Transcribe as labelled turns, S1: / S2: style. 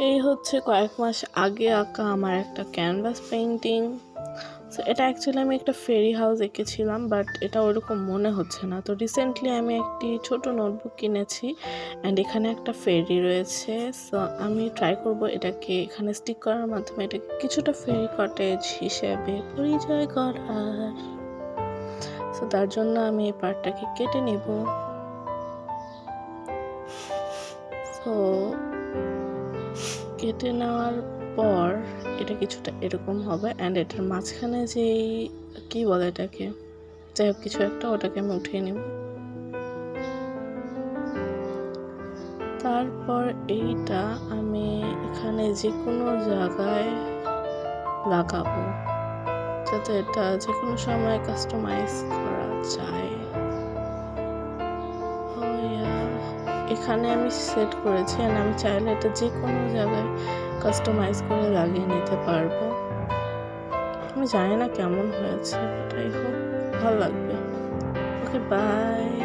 S1: এই হচ্ছে কয়েক মাস আগে আঁকা আমার একটা ক্যানভাস পেইন্টিং। সো এটা অ্যাকচুয়ালি আমি একটা ফেরি হাউস এঁকেছিলাম, বাট এটা ওরকম মনে হচ্ছে না। তো রিসেন্টলি আমি একটি ছোট নোটবুক কিনেছি অ্যান্ড এখানে একটা ফেরি রয়েছে। সো আমি ট্রাই করব এটাকে এখানে স্টিক করার মাধ্যমে এটাকে কিছুটা ফেরি কটেজ হিসেবে পরিচয় করার। সো তার জন্য আমি এই পার্টটাকে কেটে নেব। সো কেটে নেওয়ার পর এটা কিছুটা এরকম হবে অ্যান্ড এটার মাঝখানে যেই কি বলে এটাকে, যাই হোক কিছু একটা, ওটাকে আমি উঠিয়ে নেব। তারপর এইটা আমি এখানে যে কোনো জায়গায় লাগাবো যাতে এটা যে কোনো সময় কাস্টমাইজ করা যায়। এখানে আমি সেট করেছি আর আমি চাইলে এটা যে কোনো জায়গায় কাস্টমাইজ করে লাগিয়ে নিতে পারবো। আমি জানি না কেমন হয়েছে, এটাই হোক, ভালো লাগবে। ওকে, বাই।